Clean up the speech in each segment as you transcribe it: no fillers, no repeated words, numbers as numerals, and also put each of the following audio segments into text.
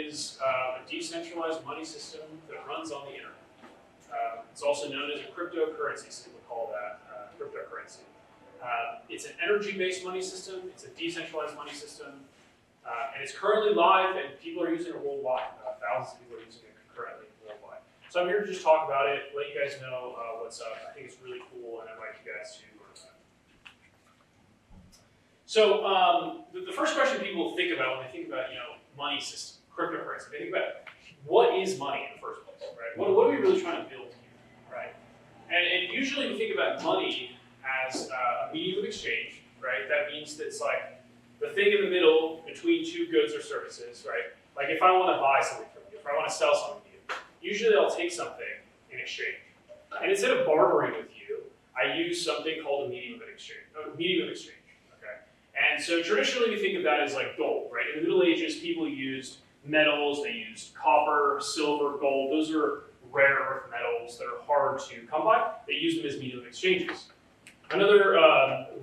is a decentralized money system that runs on the internet. It's also known as a cryptocurrency, so we call that cryptocurrency. It's an energy-based money system, it's a decentralized money system, and it's currently live and people are using it worldwide. Thousands of people are using it concurrently worldwide. So I'm here to just talk about it, let you guys know what's up. I think it's really cool and I'd like you guys to learn about it. So the first question people think about when they think about money system, cryptocurrency, they think about what is money in the first place, right? What are we really trying to build here, right? And usually we think about money as a medium of exchange, right? That means that it's like the thing in the middle between two goods or services, right? Like if I want to buy something from you, if I want to sell something to you, usually I'll take something in exchange. And instead of bartering with you, I use something called a medium of exchange, okay? And so traditionally we think of that as like gold, right? In the Middle Ages, people used metals, they used copper, silver, gold. Those are rare earth metals that are hard to come by. They use them as medium of exchanges. Another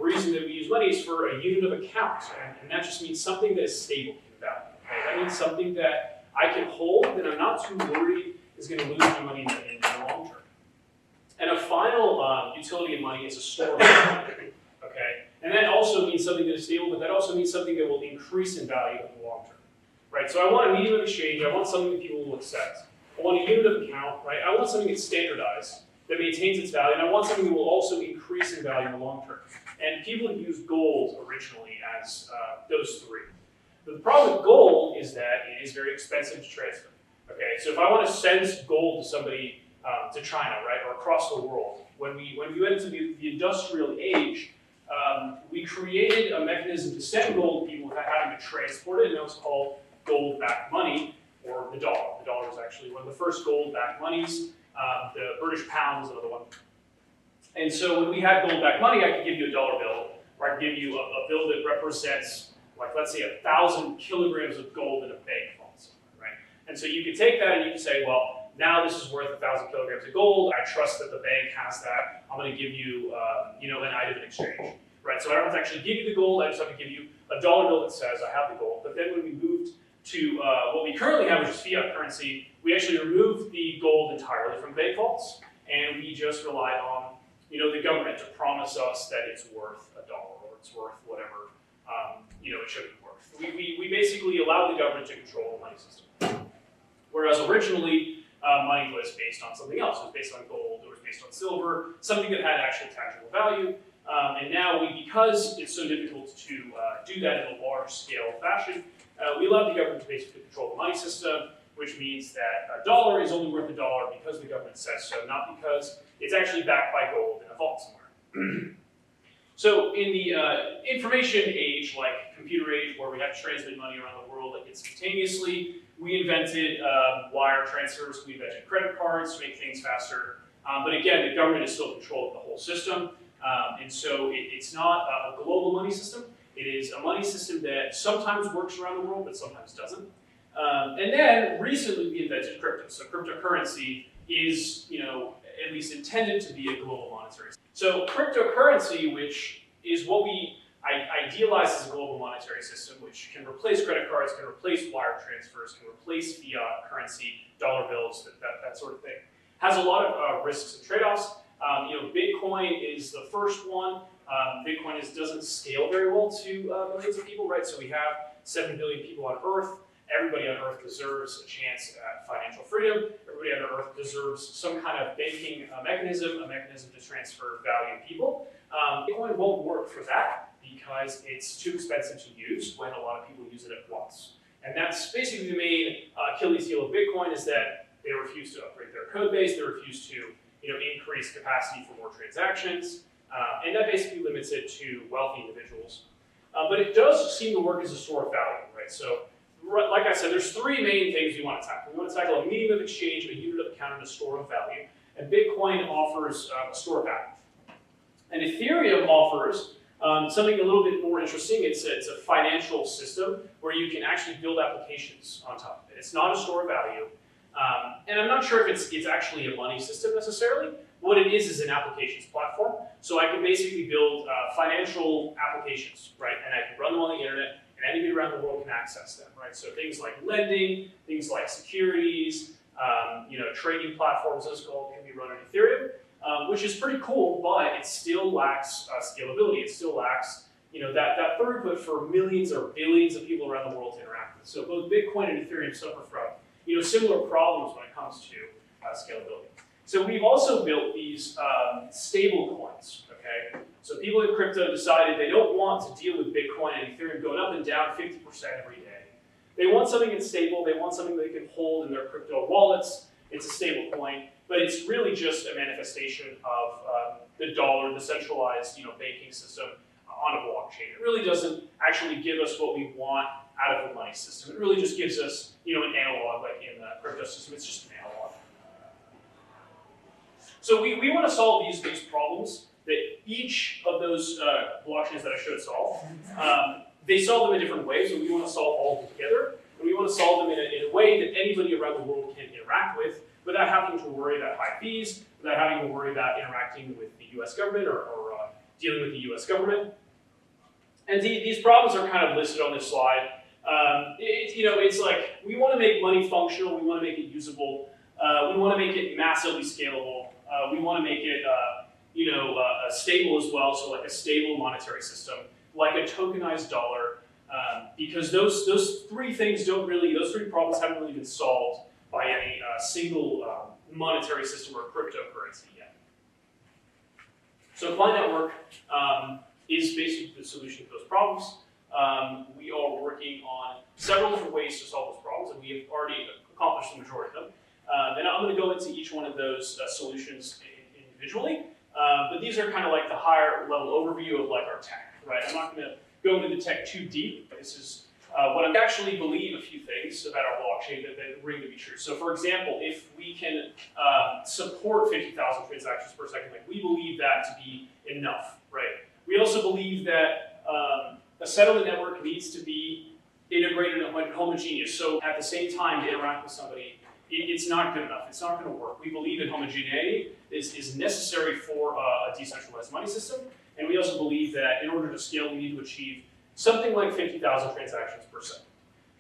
reason that we use money is for a unit of account, and that just means something that is stable in value. Okay? That means something that I can hold that I'm not too worried is going to lose my money in the long term. And a final utility of money is a store of value. Okay? And that also means something that is stable, but that also means something that will increase in value in the long term. Right? So I want a medium of exchange, I want something that people will accept. I want a unit of account, right? I want something that's standardized, that maintains its value, and I want something that will also increase in value in the long term. And people used gold originally as those three. But the problem with gold is that it is very expensive to transfer. Okay, so if I want to send gold to somebody to China, right, or across the world, when we went into the industrial age, we created a mechanism to send gold to people without having to transport it, and that was called gold-backed money, or the dollar. The dollar was actually one of the first gold-backed monies. The British pound was another one. And so when we had gold-backed money, I could give you a dollar bill, or I could give you a bill that represents, like, let's say 1,000 kilograms of gold in a bank vault somewhere, right? And so you could take that and you could say, well, now this is worth 1,000 kilograms of gold. I trust that the bank has that. I'm going to give you, an item in exchange, right? So I don't have to actually give you the gold. I just have to give you a dollar bill that says I have the gold. But then when we moved to what we currently have, which is fiat currency, we actually removed the gold entirely from bank vaults, and we just relied on, the government to promise us that it's worth $1 or it's worth whatever, it should be worth. We basically allowed the government to control the money system. Whereas originally, money was based on something else. It was based on gold, it was based on silver, something that had actual tangible value. And now, because it's so difficult to do that in a large-scale fashion, we allowed the government to basically control the money system, which means that a dollar is only worth $1 because the government says so, not because it's actually backed by gold in a vault somewhere. So in the information age, like computer age, where we have to transmit money around the world like instantaneously, we invented wire transfers, we invented credit cards to make things faster. But again, the government is still controlling the whole system. And so it's not a global money system. It is a money system that sometimes works around the world, but sometimes doesn't. And then recently we invented crypto. So cryptocurrency is, at least intended to be a global monetary system. So cryptocurrency, which is what we idealize as a global monetary system, which can replace credit cards, can replace wire transfers, can replace fiat currency, dollar bills, that sort of thing, has a lot of risks and trade-offs. Bitcoin is the first one. Bitcoin doesn't scale very well to millions of people, right? So we have 7 billion people on Earth. Everybody on Earth deserves a chance at financial freedom. Everybody on Earth deserves some kind of banking mechanism, a mechanism to transfer value to people. Bitcoin won't work for that because it's too expensive to use when a lot of people use it at once. And that's basically the main Achilles heel of Bitcoin, is that they refuse to upgrade their code base, they refuse to increase capacity for more transactions, and that basically limits it to wealthy individuals. But it does seem to work as a store of value, right? So, like I said, there's three main things we want to tackle. We want to tackle a medium of exchange, a unit of account, and a store of value. And Bitcoin offers a store of value. And Ethereum offers something a little bit more interesting. It's a financial system where you can actually build applications on top of it. It's not a store of value. And I'm not sure if it's actually a money system necessarily. What it is an applications platform. So I can basically build financial applications, right? And I can run them on the internet, and anybody around the world can access them, right? So things like lending, things like securities, trading platforms, those all can be run on Ethereum, which is pretty cool, but it still lacks scalability. It still lacks, that throughput for millions or billions of people around the world to interact with. So both Bitcoin and Ethereum suffer from, similar problems when it comes to scalability. So we've also built these stable coins, okay? So people in crypto decided they don't want to deal with Bitcoin and Ethereum going up and down 50% every day. They want something that's stable, they want something they can hold in their crypto wallets. It's a stable coin, but it's really just a manifestation of the dollar, the centralized banking system on a blockchain. It really doesn't actually give us what we want out of the money system. It really just gives us an analog, like in the crypto system, it's just an analog. So we want to solve these problems that each of those blockchains that I showed solve. They solve them in different ways, and we want to solve all of them together. And we want to solve them in a way that anybody around the world can interact with without having to worry about high fees, without having to worry about interacting with the US government or dealing with the US government. And these problems are kind of listed on this slide. It's like we want to make money functional, we want to make it usable, we want to make it massively scalable, we want to make it stable as well, so like a stable monetary system, like a tokenized dollar, because those three problems haven't really been solved by any single monetary system or cryptocurrency yet. So Quai Network is basically the solution to those problems. We are working on several different ways to solve those problems, and we have already accomplished the majority of them. And I'm going to go into each one of those solutions individually, but these are kind of like the higher level overview of like our tech, right? I'm not going to go into the tech too deep. This is what I actually believe a few things about our blockchain that ring to be true. So for example, if we can support 50,000 transactions per second, like we believe that to be enough, right? We also believe that a settlement network needs to be integrated and homogeneous. So at the same time to interact with somebody, it's not good enough. It's not going to work. We believe that homogeneity is necessary for a decentralized money system. And we also believe that in order to scale, we need to achieve something like 50,000 transactions per second.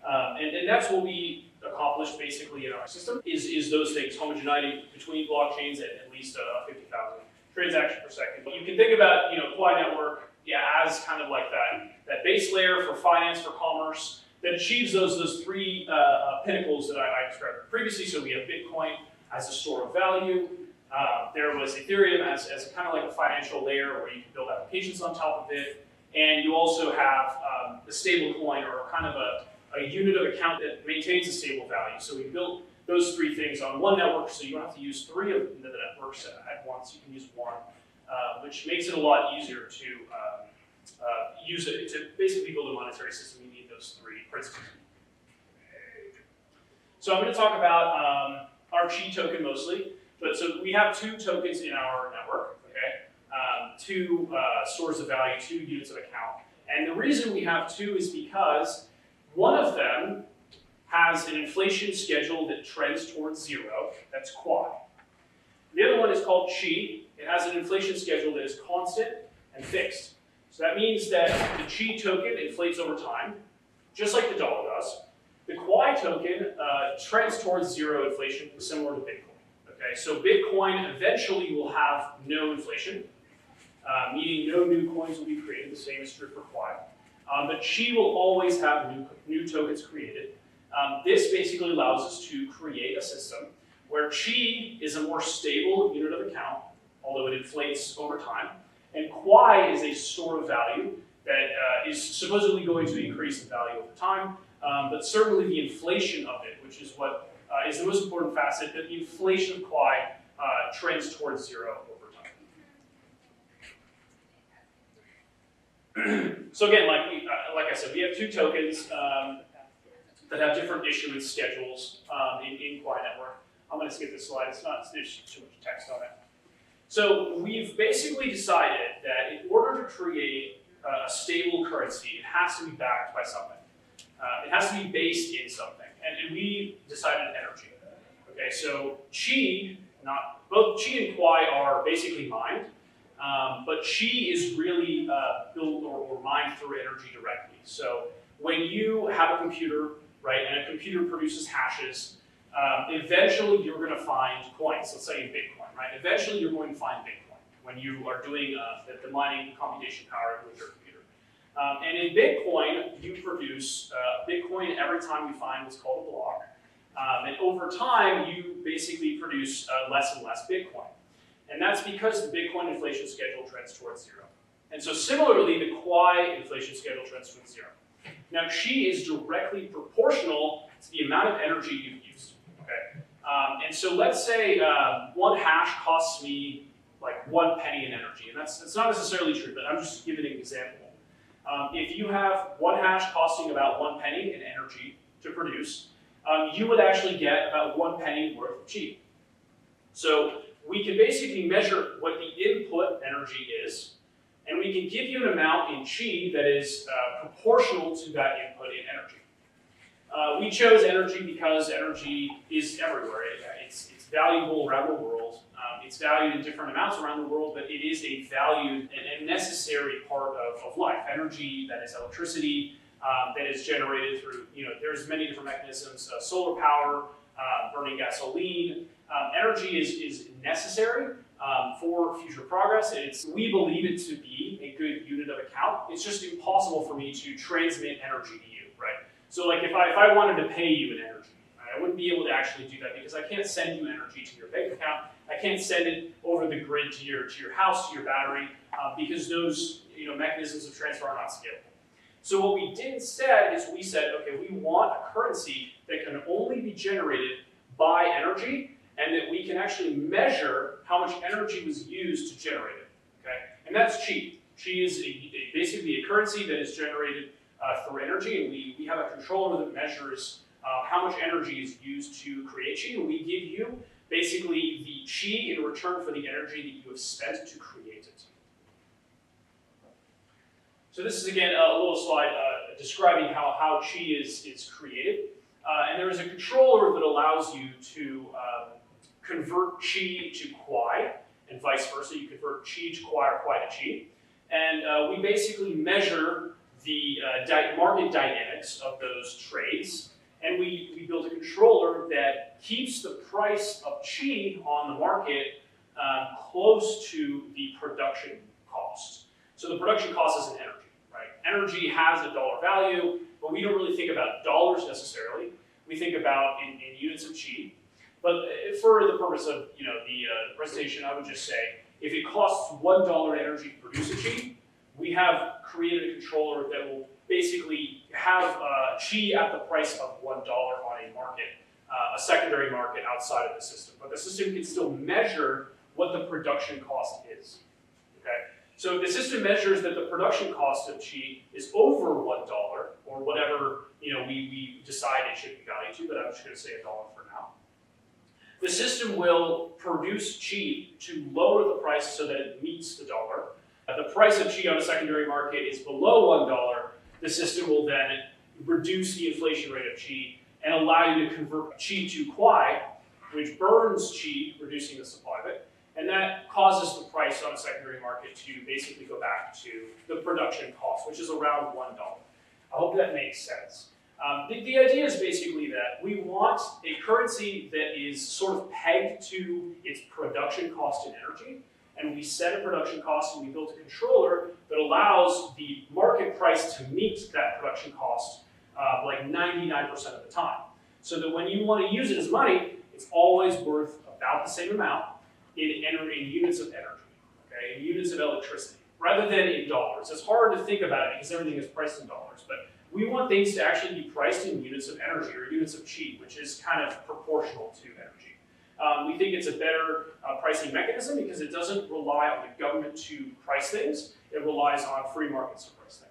And that's what we accomplished basically in our system, is those things, homogeneity between blockchains at least 50,000 transactions per second. You can think about Quai Network as kind of like that base layer for finance, for commerce, that achieves those three pinnacles that I described previously. So we have Bitcoin as a store of value. There was Ethereum as kind of like a financial layer where you can build applications on top of it. And you also have the stable coin, or kind of a unit of account that maintains a stable value. So we built those three things on one network, so you don't have to use three of the networks at once. You can use one, which makes it a lot easier to use it. To basically build a monetary system, you need those three principles. So I'm going to talk about our Chi token mostly. But so we have two tokens in our network, okay? Two stores of value, two units of account. And the reason we have two is because one of them has an inflation schedule that trends towards zero. That's Quai. The other one is called Chi. It has an inflation schedule that is constant and fixed. So that means that the Chi token inflates over time, just like the dollar does. The Quai token trends towards zero inflation, similar to Bitcoin. Okay, so Bitcoin eventually will have no inflation, meaning no new coins will be created. The same is true for Quai. But Chi will always have new tokens created. This basically allows us to create a system where Chi is a more stable unit of account, although it inflates over time, and Quai is a store of value that is supposedly going to increase in value over time, but certainly the inflation of it, which is what is the most important facet, that the inflation of Quai trends towards zero over time. So again, like I said, we have two tokens that have different issuance schedules in Quai Network. I'm going to skip this slide. There's too much text on it. So we've basically decided that in order to create a stable currency, it has to be backed by something. It has to be based in something. And we decided energy. Okay, so both Chi and Quai are basically mined, but Chi is really built or mined through energy directly. So when you have a computer, right, and a computer produces hashes, eventually you're going to find coins. Let's say in Bitcoin, right? Eventually you're going to find Bitcoin when you are doing the mining computation power with your computer. And in Bitcoin, you produce Bitcoin every time you find what's called a block. And over time, you basically produce less and less Bitcoin. And that's because the Bitcoin inflation schedule trends towards zero. And so similarly, the Quai inflation schedule trends towards zero. Now, chi is directly proportional to the amount of energy you've used. Okay? And so let's say one hash costs me like 1 penny in energy. And that's not necessarily true, but I'm just giving an example. If you have one hash costing about 1 penny in energy to produce, you would actually get about 1 penny worth of chi. So we can basically measure what the input energy is, and we can give you an amount in chi that is proportional to that input in energy. We chose energy because energy is everywhere. It's valuable around the world. It's valued in different amounts around the world, but it is a valued and necessary part of life. Energy, that is electricity, that is generated through, there's many different mechanisms, solar power, burning gasoline. Energy is necessary for future progress, and we believe it to be a good unit of account. It's just impossible for me to transmit energy to you, right? So like if I wanted to pay you an energy, I wouldn't be able to actually do that because I can't send you energy to your bank account. I can't send it over the grid to your house, to your battery, because those mechanisms of transfer are not scalable. So what we did instead is we said, okay, we want a currency that can only be generated by energy, and that we can actually measure how much energy was used to generate it. Okay, and that's chi. Chi is basically a currency that is generated through energy, and we have a controller that measures how much energy is used to create chi, and we give you basically the chi in return for the energy that you have spent to create it. So this is again a little slide describing how chi is created, and there is a controller that allows you to convert chi to Quai, and vice versa. You convert chi to Quai or Quai to chi, and we basically measure the market dynamics of those trades. And we build a controller that keeps the price of chi on the market close to the production cost. So the production cost is in energy, right? Energy has a dollar value, but we don't really think about dollars necessarily. We think about in units of chi. But for the purpose of the presentation, I would just say if it costs $1 energy to produce a chi, we have created a controller that will basically have chi at the price of $1 on a market, a secondary market outside of the system. But the system can still measure what the production cost is. Okay? So the system measures that the production cost of chi is over $1 or whatever we decide it should be valued to, but I'm just going to say $1 for now. The system will produce chi to lower the price so that it meets the dollar. The price of chi on a secondary market is below $1. The system will then reduce the inflation rate of chi and allow you to convert chi to Quai, which burns chi, reducing the supply of it, and that causes the price on a secondary market to basically go back to the production cost, which is around $1. I hope that makes sense. The idea is basically that we want a currency that is sort of pegged to its production cost in energy, and we set a production cost and we built a controller that allows the market price to meet that production cost like 99% of the time. So that when you want to use it as money, it's always worth about the same amount in units of energy, okay, in units of electricity, rather than in dollars. It's hard to think about it because everything is priced in dollars, but we want things to actually be priced in units of energy or units of chi, which is kind of proportional to energy. We think it's a better pricing mechanism because it doesn't rely on the government to price things. It relies on free markets to price things.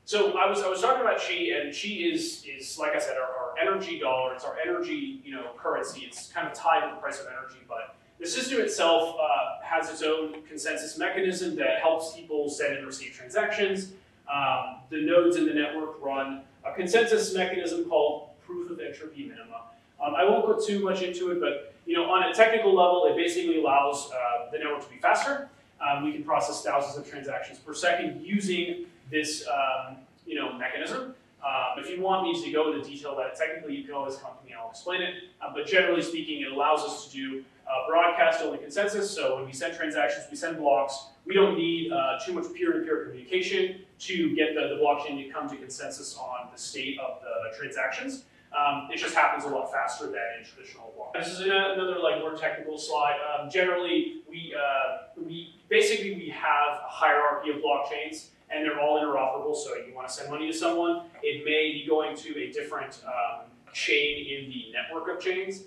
So I was talking about chi, and chi is like I said, our energy dollar. It's our energy currency. It's kind of tied to the price of energy, but the system itself has its own consensus mechanism that helps people send and receive transactions. The nodes in the network run a consensus mechanism called proof of entropy minima. I won't go too much into it, but on a technical level, it basically allows the network to be faster. We can process thousands of transactions per second using this mechanism. If you want me to go into detail about it technically, you can always come to me and I'll explain it. But generally speaking, it allows us to do broadcast-only consensus. So when we send transactions, we send blocks. We don't need too much peer-to-peer communication to get the blockchain to come to consensus on the state of the transactions. It just happens a lot faster than in traditional block. This is another more technical slide. Generally, we have a hierarchy of blockchains, and they're all interoperable. So you want to send money to someone, it may be going to a different chain in the network of chains.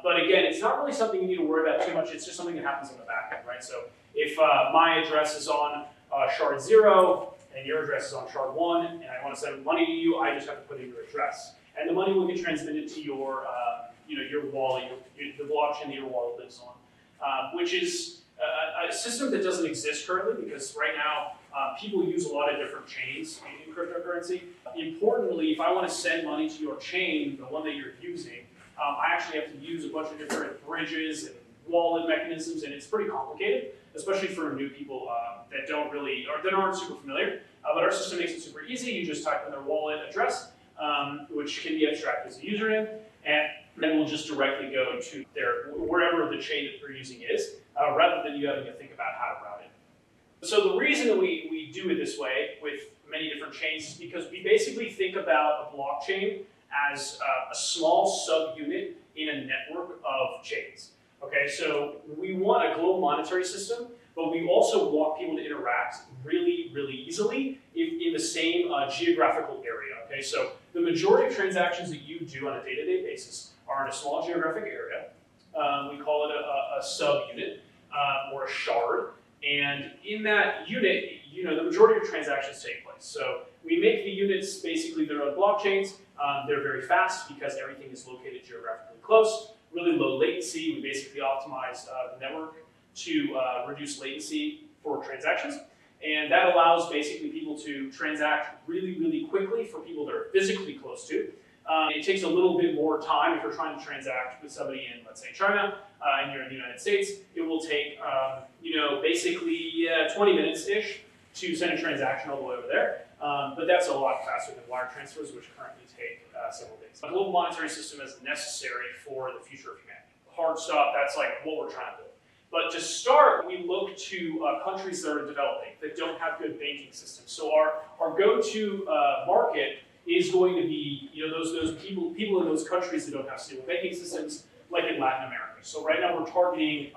But again, it's not really something you need to worry about too much. It's just something that happens on the back end, right? So if my address is on shard 0 and your address is on shard 1, and I want to send money to you, I just have to put in your address, and the money will get transmitted to your your wallet, the blockchain that your wallet lives on, which is a system that doesn't exist currently because right now people use a lot of different chains in cryptocurrency. Importantly, if I want to send money to your chain, the one that you're using, I actually have to use a bunch of different bridges and wallet mechanisms, and it's pretty complicated, especially for new people that don't really, or that aren't super familiar. But our system makes it super easy. You just type in their wallet address, which can be abstracted as a username, and then we'll just directly go to wherever the chain that they're using is, rather than you having to think about how to route it. So the reason that we do it this way with many different chains is because we basically think about a blockchain as a small subunit in a network of chains. Okay, so we want a global monetary system, but we also want people to interact really, really easily in the same geographical area. Okay, so the majority of transactions that you do on a day-to-day basis are in a small geographic area. We call it a subunit or a shard, and in that unit, the majority of transactions take place. So we make the units basically their own blockchains. They're very fast because everything is located geographically close. Really low latency. We basically optimize the network to reduce latency for transactions. And that allows basically people to transact really, really quickly for people that are physically close to. It takes a little bit more time if you're trying to transact with somebody in, let's say, China, and you're in the United States. It will take, basically 20 minutes-ish to send a transaction all the way over there. But that's a lot faster than wire transfers, which currently take several days. A global monetary system is necessary for the future of humanity. Hard stop, that's like what we're trying to build. But to start, we look to countries that are developing, that don't have good banking systems. So our go-to market is going to be those people in those countries that don't have stable banking systems, like in Latin America. So right now we're targeting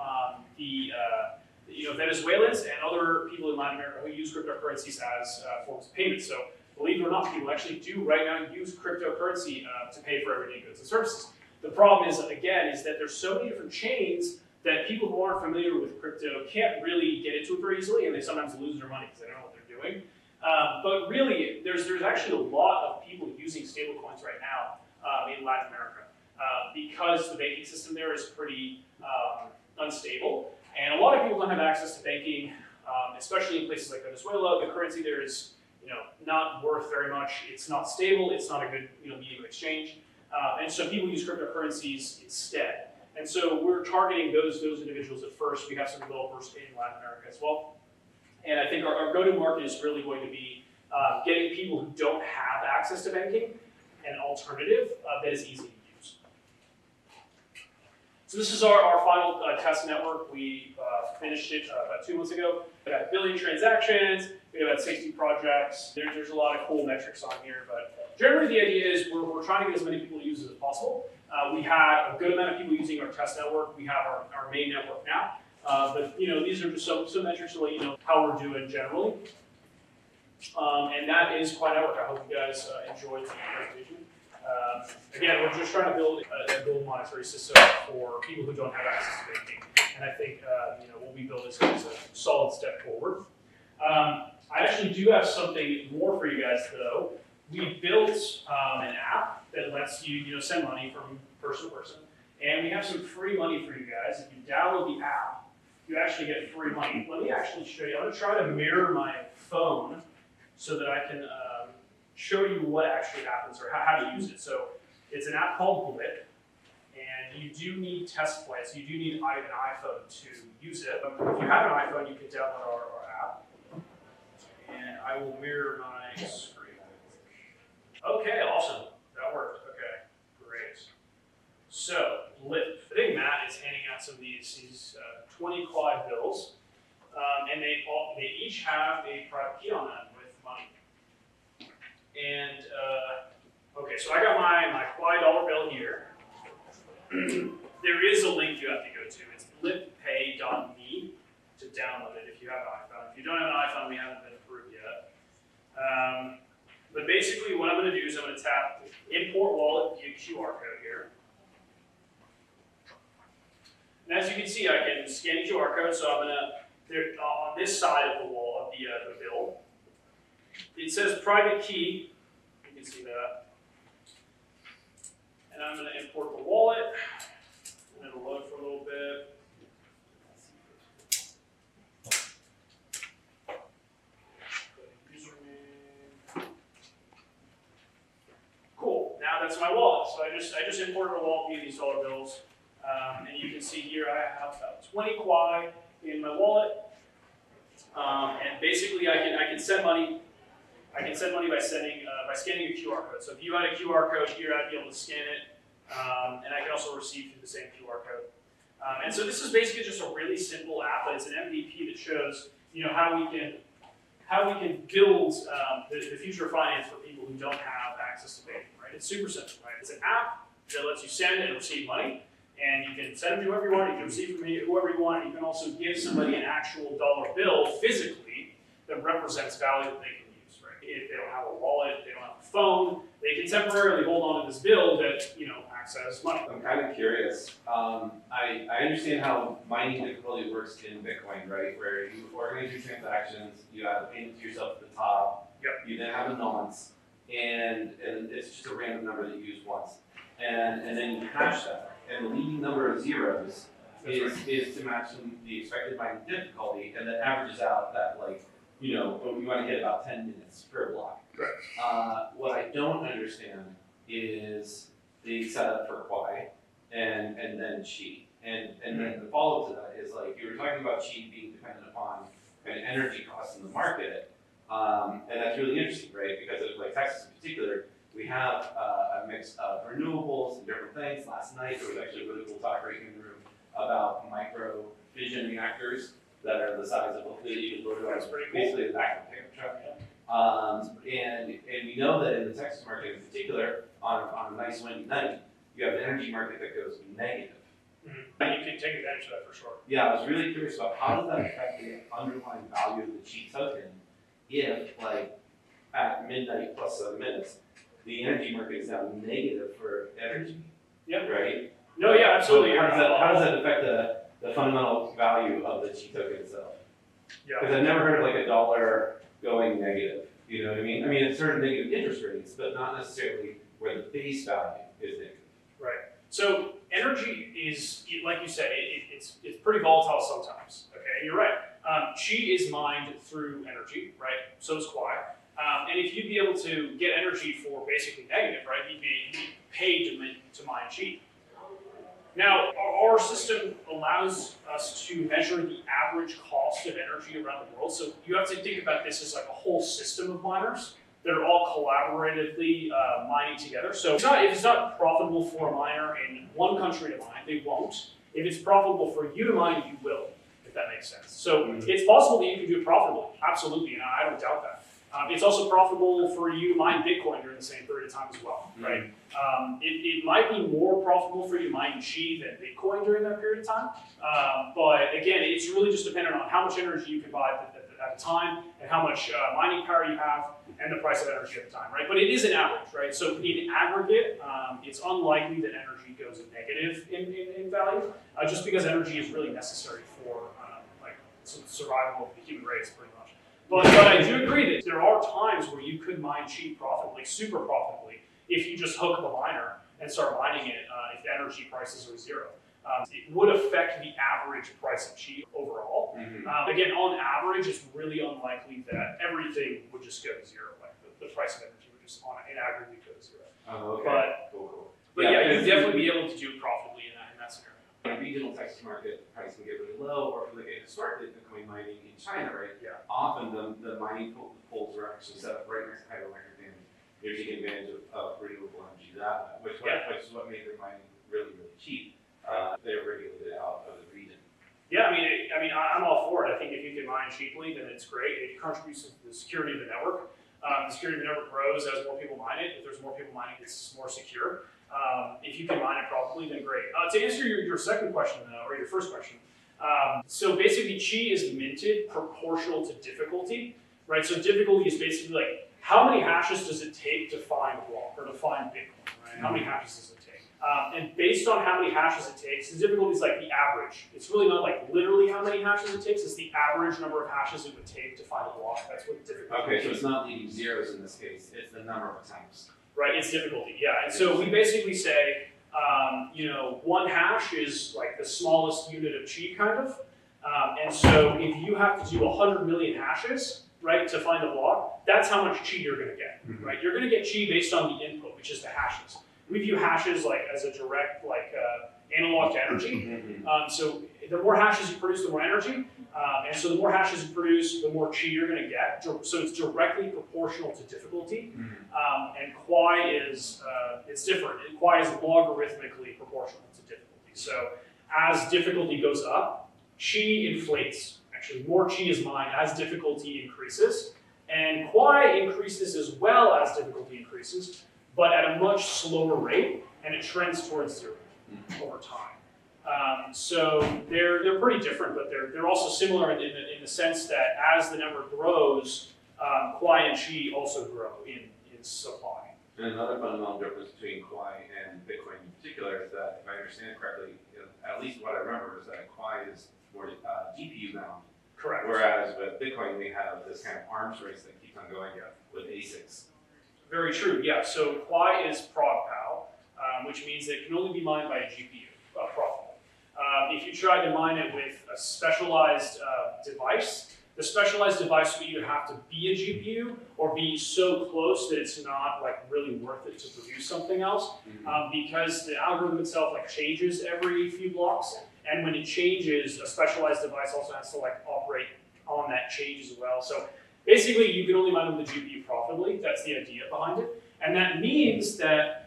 Venezuelans and other people in Latin America who use cryptocurrencies as forms of payment. So believe it or not, people actually do right now use cryptocurrency to pay for everyday goods and services. The problem is, again, is that there's so many different chains that people who aren't familiar with crypto can't really get into it very easily, and they sometimes lose their money because they don't know what they're doing. But really, there's actually a lot of people using stablecoins right now in Latin America because the banking system there is pretty unstable. And a lot of people don't have access to banking, especially in places like Venezuela. The currency there is, not worth very much. It's not stable. It's not a good, medium of exchange. And so people use cryptocurrencies instead. And so we're targeting those individuals at first. We have some developers in Latin America as well. And I think our go-to market is really going to be getting people who don't have access to banking an alternative that is easy to use. So this is our final test network. We finished it about 2 months ago. We got 1 billion transactions. We have about 60 projects. There's a lot of cool metrics on here, but generally the idea is we're trying to get as many people to use it as possible. We had a good amount of people using our test network. We have our main network now. But these are just some metrics to let you know how we're doing generally. And that is Quai Network. I hope you guys enjoyed the presentation. Again, we're just trying to build a global monetary system for people who don't have access to banking. And I think what we build is a solid step forward. I actually do have something more for you guys though. We built an app that lets you send money from person to person. And we have some free money for you guys. If you download the app, you actually get free money. Let me actually show you. I'm going to try to mirror my phone so that I can show you what actually happens or how to use it. So it's an app called Blip, and you do need test flights. You do need an iPhone to use it. If you have an iPhone, you can download our app. And I will mirror my screen. Okay, awesome. That worked. Okay, great. So, I think Matt is handing out some of these 20 Quai bills, and they each have a private key on them with money. And okay, so I got my Quai dollar bill here. There is a link you have to go to. It's blippay.me to download it if you have an iPhone. If you don't have an iPhone, we haven't been approved yet. But basically, what I'm going to do is I'm going to tap import wallet via QR code here. And as you can see, I can scan a QR code. So I'm going to, on this side of the wall of the bill, it says private key. You can see that. And I'm going to import the wallet. And it'll load for a little bit. Cool. Now that's my wallet. So I just imported a wallet via these dollar bills. And you can see here I have about 20 Quai in my wallet. And basically I can send money. I can send money by scanning a QR code. So if you had a QR code here, I'd be able to scan it. And I can also receive through the same QR code. And so this is basically just a really simple app, but it's an MVP that shows how we can build the future of finance for people who don't have access to banking. Right? It's super simple. Right? It's an app that lets you send and receive money, and you can send them to whoever you want. You can receive from whoever you want. You can also give somebody an actual dollar bill physically that represents value that they can use. Right? If they don't have a wallet, if they don't have a phone, they can temporarily hold on to this bill that acts as money. I'm kind of curious. I understand how mining difficulty works in Bitcoin, right? Where you organize your transactions, you have a payment to yourself at the top. Yep. You then have a nonce, and it's just a random number that you use once, and then you hash that. And the leading number of zeros is to match the expected mining difficulty, and that averages out that we want to hit about 10 minutes per block. Correct. What I don't understand is the setup for Quai and then Chi. And then the follow-up to that is you were talking about Chi being dependent upon kind of energy costs in the market. And that's really interesting, right? Because of Texas in particular, we have a mix of renewables and different things. Last night there was actually a really cool talk right in the room about micro fission reactors that are the size of hopefully you can load it on basically the back of a pickup truck. And we know that in the Texas market in particular, on a nice windy night, you have an energy market that goes negative. Mm-hmm. And you can take advantage of that for sure. Yeah, I was really curious about how does that affect the underlying value of the Chi token if, at midnight plus 7 minutes, the energy market is now negative for energy. Yeah. Right? No, yeah, absolutely. So how does that affect the fundamental value of the Chi token itself? Yeah. Because I've never heard of a dollar going negative. You know what I mean? I mean, it's certain negative interest rates, but not necessarily where the base value is negative. Right. So energy is, like you said, it's pretty volatile sometimes. Okay, and you're right. Chi is mined through energy, right? So is Quai. And if you'd be able to get energy for basically negative, right, you'd be paid to mine Chi. Now, our system allows us to measure the average cost of energy around the world. So you have to think about this as a whole system of miners that are all collaboratively mining together. So if it's not profitable for a miner in one country to mine, they won't. If it's profitable for you to mine, you will, if that makes sense. So it's possible that you can do it profitably, absolutely, and I don't doubt that. It's also profitable for you to mine Bitcoin during the same period of time as well, right? It might be more profitable for you to mine Chi than Bitcoin during that period of time. But again, it's really just dependent on how much energy you can buy at the time and how much mining power you have and the price of energy at the time, right? But it is an average, right? So in aggregate, it's unlikely that energy goes negative in value, just because energy is really necessary for survival of the human race, pretty much. But I do agree that there are times where you could mine Chi profitably, super profitably, if you just hook up a miner and start mining it if the energy prices are zero. It would affect the average price of Chi overall. Again, on average, it's really unlikely that everything would just go to zero. The price of energy would just, in aggregate, go to zero. Oh, okay. But, cool. But yeah, you'd definitely be able to do it profitably in that scenario. In a regional Texas market, the price can get really low, or for historically Bitcoin mining in China, right? Yeah. Often the mining pools were actually set up right next to hydroelectric dams. You're taking advantage of renewable energy that way, which is what made their mining really, really cheap. They're regulated out of the region. Yeah, I mean, I'm all for it. I think if you can mine cheaply, then it's great. It contributes to the security of the network. The security of the network grows as more people mine it. If there's more people mining, it's more secure. If you can mine it properly, then great. To answer your second question, or your first question, so basically Qi is minted proportional to difficulty, right? So difficulty is basically like, how many hashes does it take to find a block, or to find Bitcoin, right? How many hashes does it take? And based on how many hashes it takes, the difficulty is like the average. It's really not like literally how many hashes it takes, it's the average number of hashes it would take to find a block. That's what difficulty is. Okay, so it's not leading zeros in this case, it's the number of attempts. Right, it's difficulty, yeah. And so we basically say, you know, 1 hash is like the smallest unit of Qi, kind of. And so if you have to do 100 million hashes, right, to find a block, that's how much Qi you're gonna get, right? You're gonna get Qi based on the input, which is the hashes. We view hashes like as a direct analog to energy. So the more hashes you produce, the more energy. And so the more hashes you produce, the more Qi you're going to get. So it's directly proportional to difficulty. And Quai is, it's different. Quai is logarithmically proportional to difficulty. So as difficulty goes up, Qi inflates. Actually, more Qi is mined as difficulty increases. And Quai increases as well as difficulty increases, but at a much slower rate, and it trends towards 0 over time. So they're pretty different, but they're also similar in the sense that as the network grows, Quai and Qi also grow in supply. And another fundamental difference between Quai and Bitcoin in particular is that, if I understand it correctly, at least what I remember is that Quai is more GPU bound. Correct. Whereas with Bitcoin, we have this kind of arms race that keeps on going with ASICs. Very true, yeah. So Quai is prog-pow, which means that it can only be mined by a GPU, prog. If you try to mine it with a specialized device, the specialized device would either have to be a GPU or be so close that it's not like really worth it to produce something else, because the algorithm itself like changes every few blocks, and when it changes, a specialized device also has to like operate on that change as well. So basically, you can only mine with the GPU profitably. That's the idea behind it, and that means that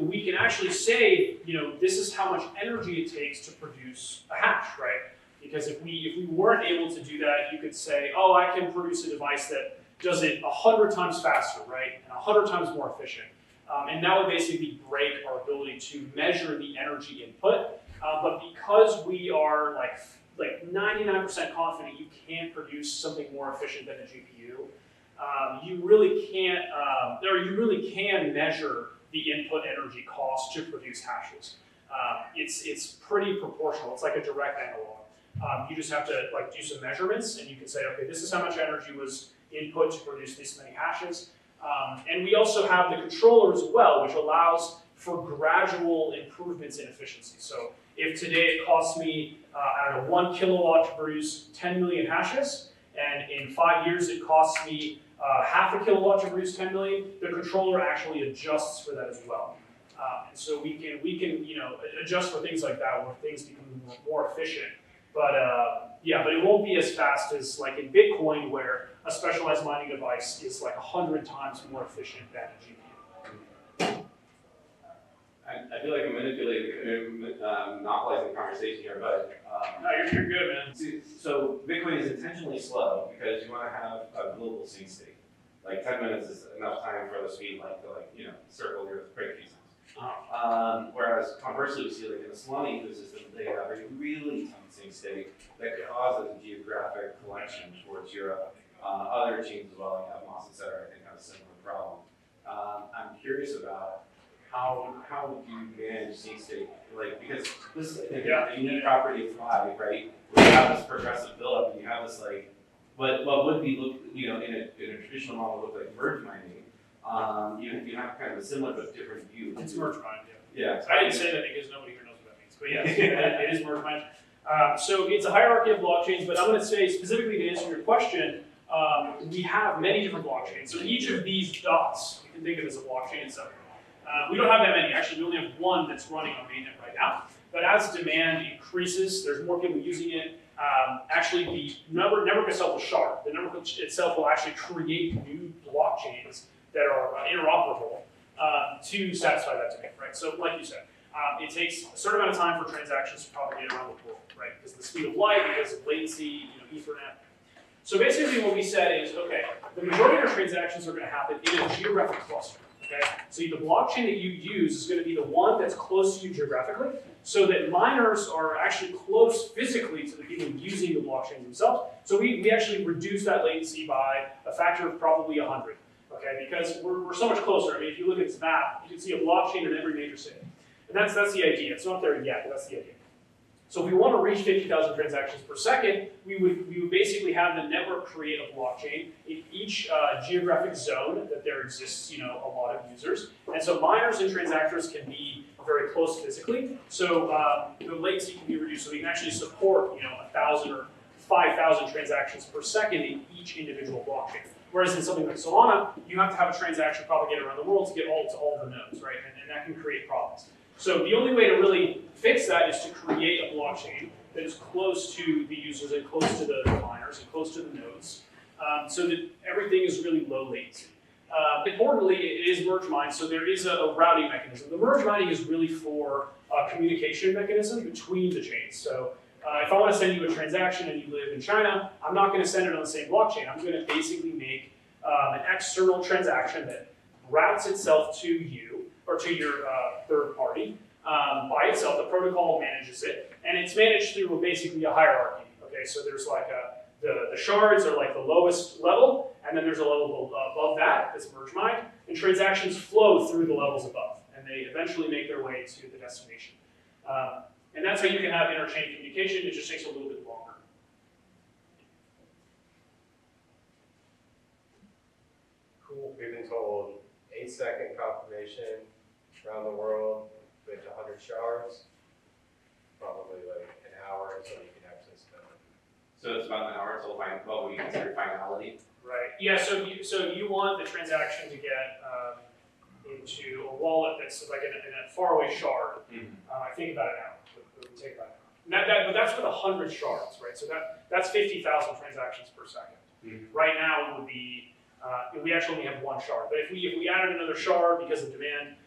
we can actually say, you know, this is how much energy it takes to produce a hash, right? Because if we weren't able to do that, you could say, oh, I can produce a device that does it 100 times faster, right, and 100 times more efficient, and that would basically break our ability to measure the energy input. But because we are like 99% confident you can't produce something more efficient than a GPU, you really can't, or you really can measure the input energy cost to produce hashes. It's pretty proportional. It's like a direct analog. You just have to like do some measurements, and you can say, okay, this is how much energy was input to produce this many hashes. And we also have the controller as well, which allows for gradual improvements in efficiency. So if today it costs me, 1 kilowatt to produce 10 million hashes, and in 5 years it costs me half a kilowatt to produce 10 million, the controller actually adjusts for that as well. And so we can adjust for things like that where things become more efficient. But but it won't be as fast as like in Bitcoin, where a specialized mining device is like 100 times more efficient than a GPU. I feel like I'm monopolizing the conversation here, but no, you're good, man. So Bitcoin is intentionally slow because you want to have a global sync state. Like 10 minutes is enough time for the speed to circle your break few times. Whereas conversely, we see like in the Solana ecosystem, they have a really tight sync state that causes a geographic collection towards Europe. Other chains as well, like Moss, et cetera, I think have a similar problem. I'm curious about how do you manage sync state? Like, because this is, I think, a unique property of Quai, right? Where you have this progressive buildup, and you have this like, what would be in a traditional model look like merge mining. You have kind of a similar but different view. It's merge mining, yeah. I didn't say that because nobody here knows what that means, but yes, it is merge mining. So it's a hierarchy of blockchains, but I'm going to say specifically to answer your question, we have many different blockchains. So each of these dots, you can think of as a blockchain itself. We don't have that many. Actually, we only have one that's running on mainnet right now. But as demand increases, there's more people using it. Actually, the network itself will shard. The network itself will actually create new blockchains that are interoperable to satisfy that demand, right? So, like you said, it takes a certain amount of time for transactions to propagate around the world, right? Because of the speed of light, because of latency, Ethernet. So basically, what we said is, okay, the majority of our transactions are going to happen in a geographic cluster. Okay, so the blockchain that you use is going to be the one that's close to you geographically, so that miners are actually close physically to the people using the blockchain themselves. So we actually reduce that latency by a factor of probably 100. Okay, because we're so much closer. I mean, if you look at this map, you can see a blockchain in every major city, and that's the idea. It's not there yet, but that's the idea. So if we want to reach 50,000 transactions per second, we would basically have the network create a blockchain in each geographic zone that there exists, a lot of users. And so miners and transactors can be very close physically. So the latency can be reduced, so we can actually support, 1,000 or 5,000 transactions per second in each individual blockchain. Whereas in something like Solana, you have to have a transaction propagate around the world to get to all the nodes, right? And that can create problems. So the only way to really fix that is to create a blockchain that is close to the users and close to the miners and close to the nodes, so that everything is really low latency. Importantly, it is merge mined, so there is a routing mechanism. The merge mining is really for a communication mechanism between the chains. So if I want to send you a transaction and you live in China, I'm not going to send it on the same blockchain. I'm going to basically make an external transaction that routes itself to you or to your third party by itself. The protocol manages it, and it's managed through basically a hierarchy. Okay, so there's like the shards are like the lowest level, and then there's a level above that that's merge mined, and transactions flow through the levels above, and they eventually make their way to the destination. And that's how you can have interchain communication. It just takes a little bit longer. Cool. We've been told 8-second confirmation around the world with 100 shards, probably like an hour until you can access them. So it's about an hour until what we consider finality. Right. Yeah. So you want the transaction to get into a wallet that's like in a faraway shard. I think about an hour. It would take about an hour. But that's with 100 shards, right? So that's 50,000 transactions per second. Right now it would be we actually only have one shard. But if we added another shard because of demand,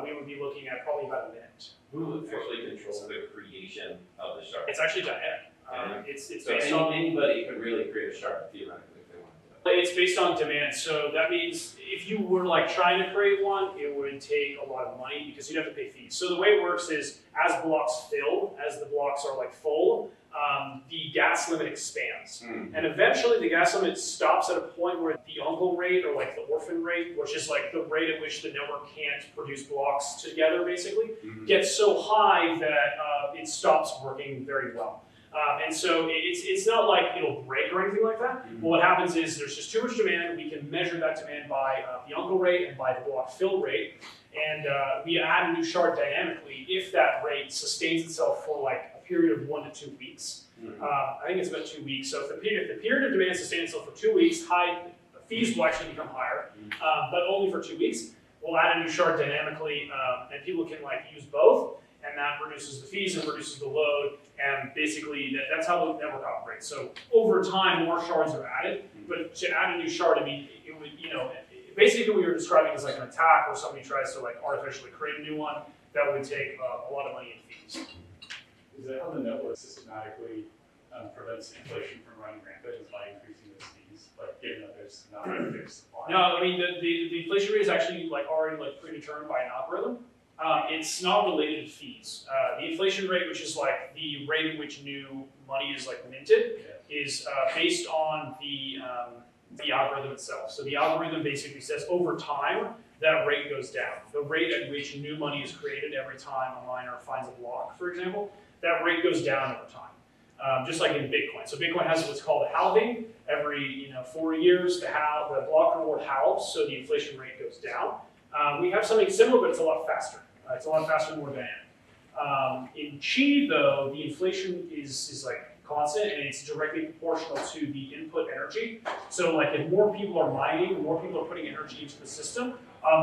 we would be looking at probably about a minute. Who actually controls the creation of the shard? It's actually dynamic. It's so based on anybody could really create a shard theoretically if they wanted to. It's based on demand. So that means if you were like trying to create one, it would take a lot of money because you'd have to pay fees. So the way it works is as blocks fill, as the blocks are like full, the gas limit expands. And eventually the gas limit stops at a point where the uncle rate or like the orphan rate, which is like the rate at which the network can't produce blocks together basically, gets so high that it stops working very well. And so it's not like it'll break or anything like that. But what happens is there's just too much demand. We can measure that demand by the uncle rate and by the block fill rate. And we add a new shard dynamically if that rate sustains itself for like a period of 1 to 2 weeks. I think it's about 2 weeks. So if the period of demand sustains itself for 2 weeks, the fees will actually become higher, but only for 2 weeks. We'll add a new shard dynamically, and people can like use both, and that reduces the fees and reduces the load, and basically that's how the network operates. So over time, more shards are added, but to add a new shard, I mean, it would, basically what we were describing as like an attack where somebody tries to like artificially create a new one, that would take a lot of money in fees. Is that how the network systematically prevents inflation from running rampant is by increasing those fees, like given that there's not a fixed supply? No, I mean the inflation rate is actually like already like predetermined by an algorithm. It's not related to fees. The inflation rate, which is like the rate at which new money is like minted, is based on the algorithm itself. So the algorithm basically says over time that rate goes down. The rate at which new money is created every time a miner finds a block, for example, that rate goes down over time. Just like in Bitcoin. So Bitcoin has what's called a halving. Every 4 years, the block reward halves, so the inflation rate goes down. We have something similar, but it's a lot faster. It's a lot faster and more dynamic. In Qi, though, the inflation is like constant, and it's directly proportional to the input energy. So like if more people are mining, more people are putting energy into the system,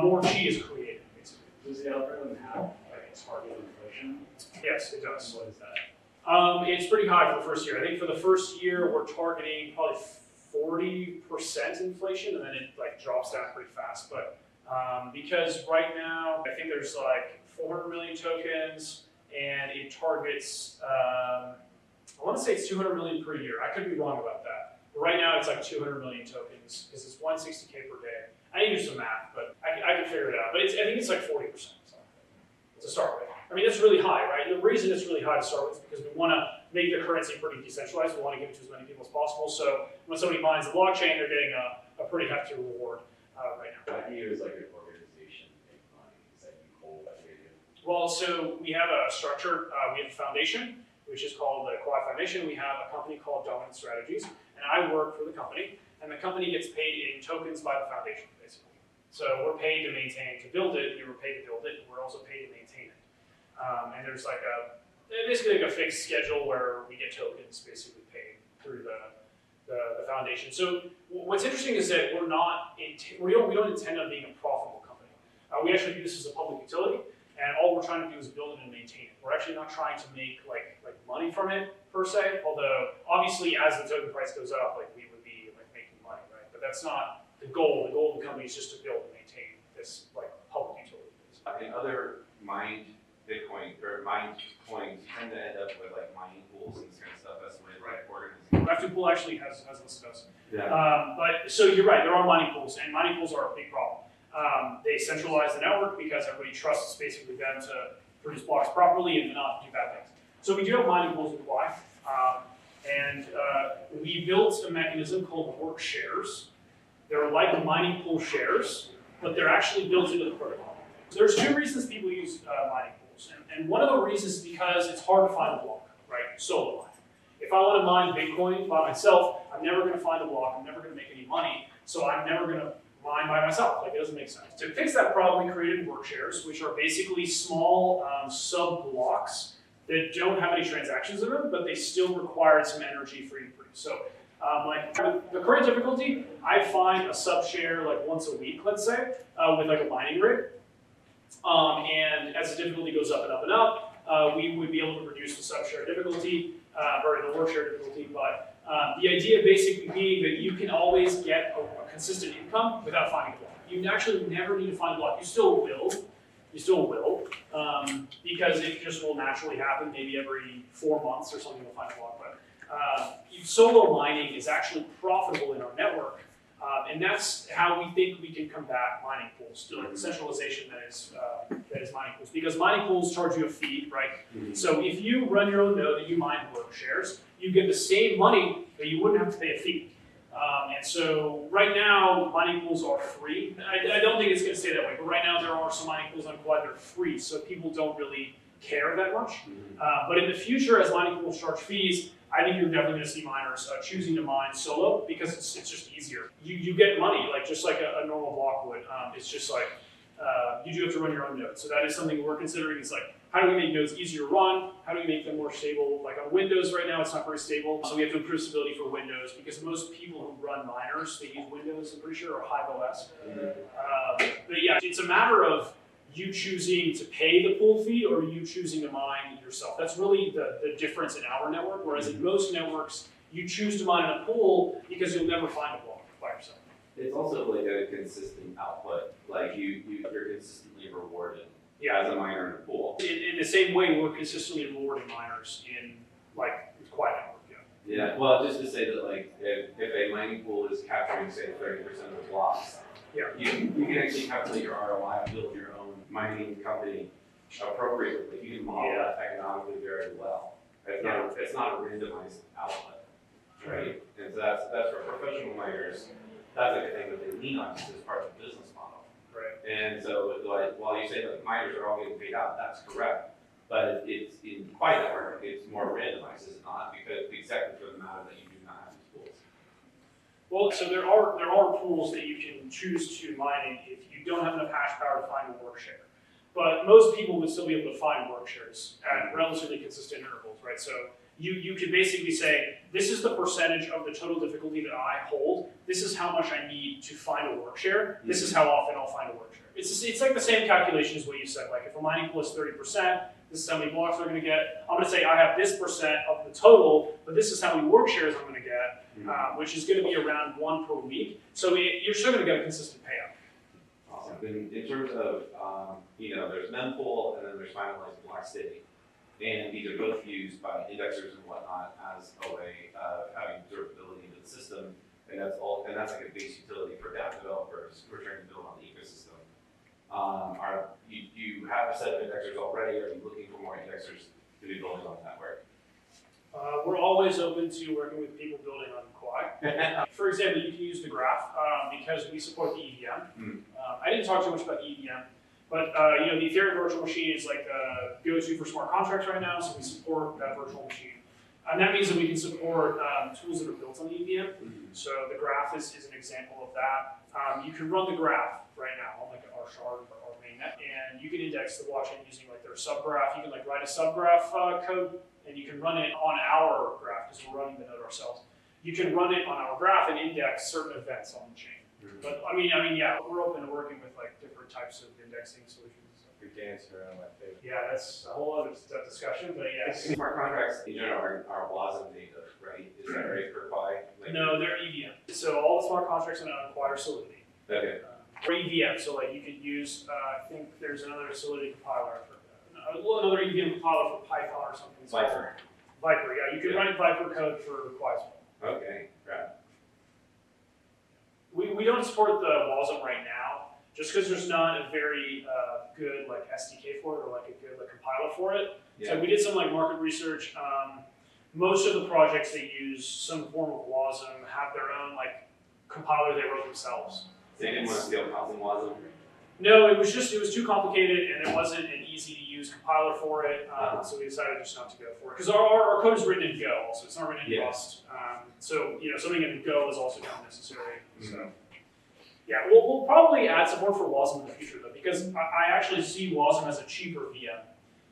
more Qi is created, basically. Does the algorithm have like a target inflation? Yes, it does. What is that? It's pretty high for the first year. I think for the first year, we're targeting probably 40% inflation, and then it like drops down pretty fast. But because right now, I think there's like 400 million tokens, and it targets, I want to say it's 200 million per year. I could be wrong about that. But right now, it's like 200 million tokens because it's 160K per day. I need to do some math, but I can figure it out. But I think it's like 40%. So to start with. I mean, that's really high, right? The reason it's really high to start with is because we want to make the currency pretty decentralized. We want to give it to as many people as possible. So when somebody mines the blockchain, they're getting a pretty hefty reward right now. How do you, as like an organization, make money? Is that you hold ethereum? Well, so we have a structure. We have a foundation, which is called the Quai Foundation. We have a company called Dominant Strategies, and I work for the company. And the company gets paid in tokens by the foundation, basically. So we're paid to maintain, to build it. We were paid to build it, and we're also paid to maintain it. And there's like basically like a fixed schedule where we get tokens basically paid through the foundation. So what's interesting is that we don't intend on being a profitable company. We actually view this as a public utility, and all we're trying to do is build it and maintain it. We're actually not trying to make like money from it per se. Although obviously, as the token price goes up, like we would be like making money, right? But that's not the goal. The goal of the company is just to build and maintain this like public utility. In other mined Bitcoin or mined coins, you tend to end up with like mining pools and this kind of stuff. That's the way the organism. Rafting Pool actually has listed us. Yeah. But so you're right, there are mining pools, and mining pools are a big problem. They centralize the network because everybody trusts basically them to produce blocks properly and to not do bad things. So we do have mining pools in Quai, and we built a mechanism called work shares. They're like mining pool shares, but they're actually built into the protocol. So there's two reasons people use mining pools, and one of the reasons is because it's hard to find a block, right? Solo mine. If I want to mine Bitcoin by myself, I'm never going to find a block. I'm never going to make any money, so I'm never going to mine by myself. Like, it doesn't make sense. To fix that problem, we created work shares, which are basically small sub-blocks that don't have any transactions in them, but they still require some energy for you to produce. So, like the current difficulty, I find a sub-share like once a week, let's say, with like a mining rig. And as the difficulty goes up and up and up, we would be able to reduce the sub-share difficulty, or the work share difficulty, but the idea basically being that you can always get a consistent income without finding a block. You actually never need to find a block. You still will, because it just will naturally happen. Maybe every 4 months or something you'll find a block. But solo mining is actually profitable in our network, and that's how we think we can combat mining pools, like the centralization that is mining pools. Because mining pools charge you a fee, right? Mm-hmm. So if you run your own node and you mine work shares, you get the same money, but you wouldn't have to pay a fee. And so right now, mining pools are free. I don't think it's going to stay that way, but right now there are some mining pools on Quai that are free, so people don't really care that much. But in the future, as mining pools charge fees, I think you're definitely going to see miners choosing to mine solo because it's just easier. You get money, like just like a normal block would. It's just like you do have to run your own node. So that is something we're considering. Is like, how do we make nodes easier to run? How do we make them more stable? Like on Windows right now, it's not very stable. So we have to improve stability for Windows because most people who run miners, they use Windows, I'm pretty sure, or Hive OS. But yeah, it's a matter of you choosing to pay the pool fee or you choosing to mine yourself. That's really the difference in our network, whereas in most networks, you choose to mine in a pool because you'll never find a block by yourself. It's also like a consistent output. Like you're consistently rewarded as a miner in a pool. In the same way, we're consistently rewarding miners in like Quai Network. Yeah. Well, just to say that like if a mining pool is capturing say 30% of the blocks, you can actually calculate your ROI and build your own mining company appropriately. You can model that economically very well. It's not a randomized output, right? And so that's for professional miners. That's like a thing that they lean on just as part of the business model. Right. And so, like, while you say that miners are all getting paid out, that's correct. But it's in Quai Network, it's more randomized, is it not? Because exactly for the matter that you do not have these pools. Well, so there are pools that you can choose to mine in if you don't have enough hash power to find a work share. But most people would still be able to find work shares at relatively consistent intervals, right? So you can basically say, this is the percentage of the total difficulty that I hold. This is how much I need to find a work share. This is how often I'll find a work share. It's like the same calculation as what you said. Like if a mining pool is 30%, this is how many blocks they're going to get. I'm going to say I have this percent of the total, but this is how many work shares I'm going to get, which is going to be around 1 per week. So you're still going to get a consistent payout. Awesome. In terms of, there's mempool and then there's finalized block state. And these are both used by indexers and whatnot as a way of having observability into the system. And that's like a base utility for DApp developers who are trying to build on the ecosystem. Do you have a set of indexers already? Or are you looking for more indexers to be building on the network? We're always open to working with people building on Quai. For example, you can use the graph because we support the EVM. I didn't talk too much about the EVM, but the Ethereum virtual machine is like the go-to for smart contracts right now, so we support that virtual machine. And that means that we can support tools that are built on the EVM. So the graph is an example of that. You can run the graph right now on like R shard or mainnet, and you can index the blockchain using like their subgraph. You can like write a subgraph code, and you can run it on our graph because we're running the node ourselves. You can run it on our graph and index certain events on the chain. But I mean, yeah, we're open to working with like different types of indexing solutions. We dance around my favorite. Yeah, that's a whole other discussion, but yes. Smart contracts in general are WASM native, right? Is that right for Quai? No, they're EVM. So all the smart contracts on Quai are Solidity. Okay. Or EVM, so like you could use, I think there's another Solidity compiler for another EVM compiler for Python or something. Viper. Viper, yeah. You can run Viper code for Quai as well. Okay, right. We don't support the WASM right now, just because there's not a very good like SDK for it or like a good like compiler for it. Yeah. So we did some like market research. Most of the projects that use some form of WASM have their own like compiler they wrote themselves. So you didn't want to steal Cosm WASM? No, it was too complicated and it wasn't an easy to use compiler for it. So we decided just not to go for it. Because our code is written in Go also, it's not written in Rust. So something in Go is also not necessary. So yeah, we'll probably add support for WASM in the future though, because I actually see WASM as a cheaper VM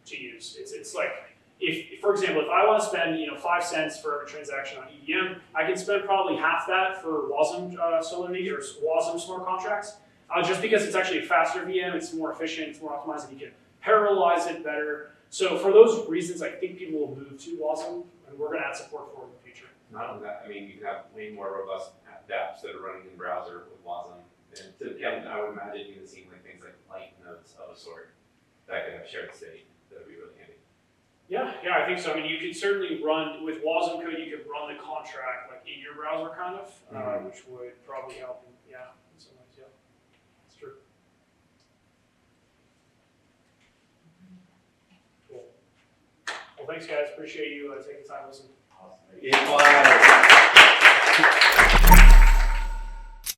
to use. It's like if for example, if I want to spend 5 cents for every transaction on EVM, I can spend probably half that for WASM Solidity or WASM smart contracts. Just because it's actually a faster VM, it's more efficient, it's more optimized, and you can parallelize it better. So for those reasons, I think people will move to WASM, and we're going to add support for it in the future. Not only that, I mean, you can have way more robust dApps that are running in browser with WASM. And I would imagine you would see like things like light nodes of a sort that could have shared state. That would be really handy. Yeah, I think so. I mean, you could certainly run, with WASM code, you could run the contract like in your browser kind of, which would probably help, in some ways, yeah. That's true. Cool. Well, thanks guys, appreciate you taking the time to listen. Awesome. Yeah,